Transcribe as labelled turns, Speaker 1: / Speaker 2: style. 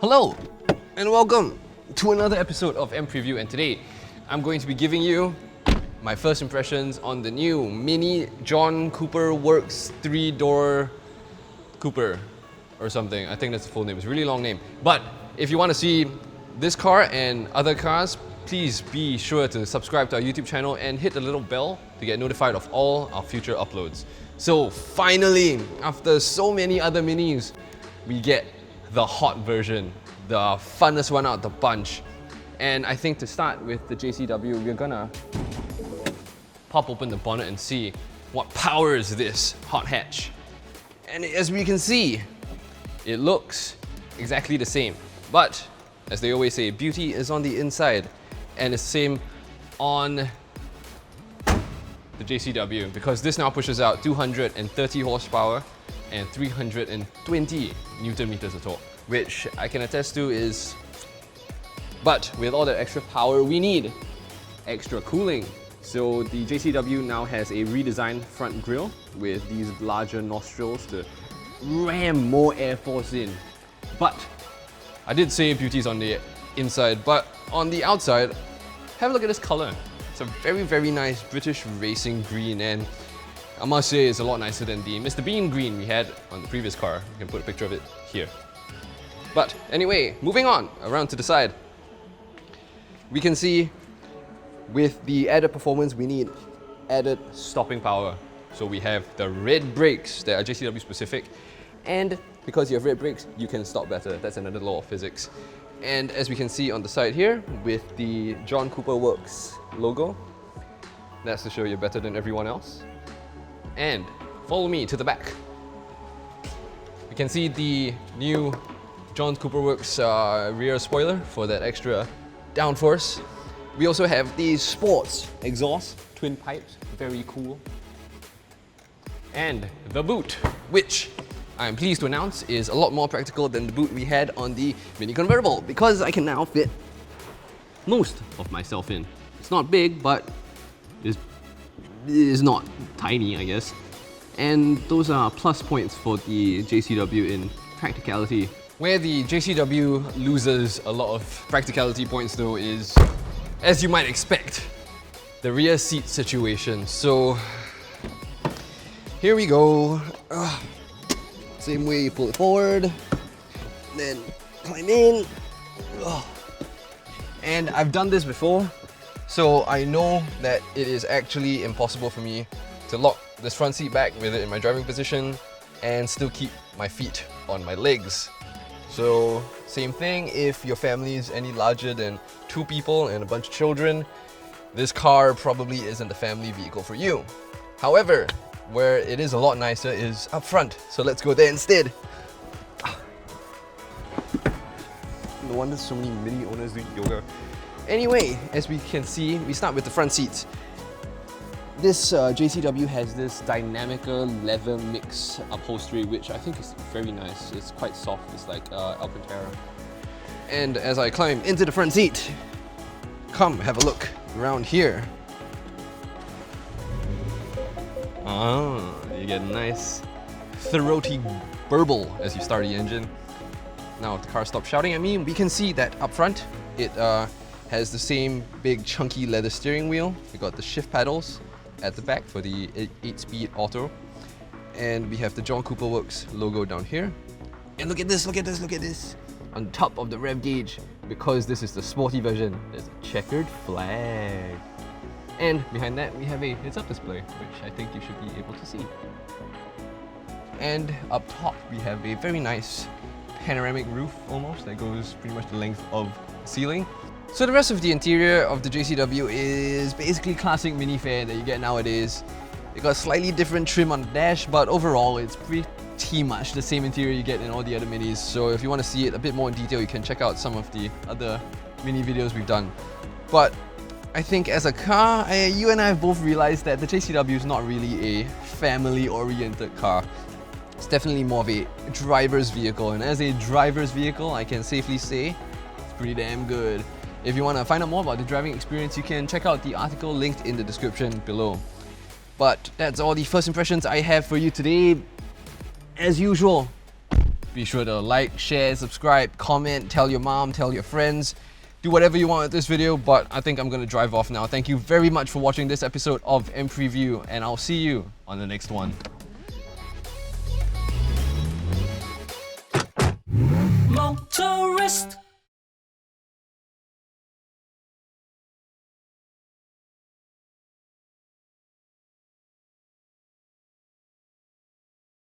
Speaker 1: Hello and welcome to another episode of mPreview, and today I'm going to be giving you my first impressions on the new Mini John Cooper Works 3-door Cooper or something. I think that's the full name. It's a really long name. But if you want to see this car and other cars, please be sure to subscribe to our YouTube channel and hit the little bell to get notified of all our future uploads. So finally, after so many other minis, we get the hot version, the funnest one out the bunch. And I think to start with the JCW, we're gonna pop open the bonnet and see what powers this hot hatch. And as we can see, it looks exactly the same. But as they always say, beauty is on the inside. And it's the same on the JCW, because this now pushes out 230 horsepower and 320 Newton meters of torque, which I can attest to is, but with all that extra power, we need extra cooling. So the JCW now has a redesigned front grille with these larger nostrils to ram more air force in. But I did say beauty's on the inside, but on the outside, have a look at this color. It's a very, very nice British racing green, and I must say it's a lot nicer than the Mr. Bean green we had on the previous car. You can put a picture of it here. But anyway, moving on around to the side. We can see with the added performance, we need added stopping power. So we have the red brakes that are JCW specific, and because you have red brakes, you can stop better. That's another law of physics. And as we can see on the side here, with the John Cooper Works logo, that's to show you're better than everyone else. And follow me to the back. We can see the new John Cooper Works rear spoiler for that extra downforce. We also have the sports exhaust, twin pipes, very cool. And the boot, which I'm pleased to announce is a lot more practical than the boot we had on the Mini Convertible, because I can now fit most of myself in. It's not big, but it's not tiny, I guess. And those are plus points for the JCW in practicality. Where the JCW loses a lot of practicality points though is, as you might expect, the rear seat situation. So here we go. Same way, you pull it forward, then climb in. And I've done this before, so I know that it is actually impossible for me to lock this front seat back with it in my driving position and still keep my feet on my legs. So same thing, if your family is any larger than 2 people and a bunch of children, this car probably isn't the family vehicle for you. However, where it is a lot nicer is up front, so let's go there instead. No wonder so many Mini owners do yoga. Anyway, as we can see, we start with the front seats. This JCW has this dynamical leather mix upholstery, which I think is very nice. It's quite soft, it's like Alcantara. And as I climb into the front seat, come have a look around here. You get a nice throaty burble as you start the engine. Now if the car stops shouting at me, we can see that up front it has the same big chunky leather steering wheel. We got the shift paddles at the back for the 8-speed auto. And we have the John Cooper Works logo down here. And look at this, look at this, look at this. On top of the rev gauge, because this is the sporty version, there's a checkered flag. And behind that, we have a heads-up display, which I think you should be able to see. And up top, we have a very nice panoramic roof almost that goes pretty much the length of the ceiling. So the rest of the interior of the JCW is basically classic mini fare that you get nowadays. It got slightly different trim on the dash, but overall it's pretty much the same interior you get in all the other minis. So if you want to see it a bit more in detail, you can check out some of the other mini videos we've done. But I think as a car, you and I have both realized that the JCW is not really a family-oriented car. It's definitely more of a driver's vehicle, and as a driver's vehicle, I can safely say it's pretty damn good. If you want to find out more about the driving experience, you can check out the article linked in the description below. But that's all the first impressions I have for you today. As usual, Be sure to like, share, subscribe, comment, tell your mom, tell your friends. Do whatever you want with this video, but I think I'm gonna drive off now. Thank you very much for watching this episode of mPreview, and I'll see you on the next one.
Speaker 2: Motorist.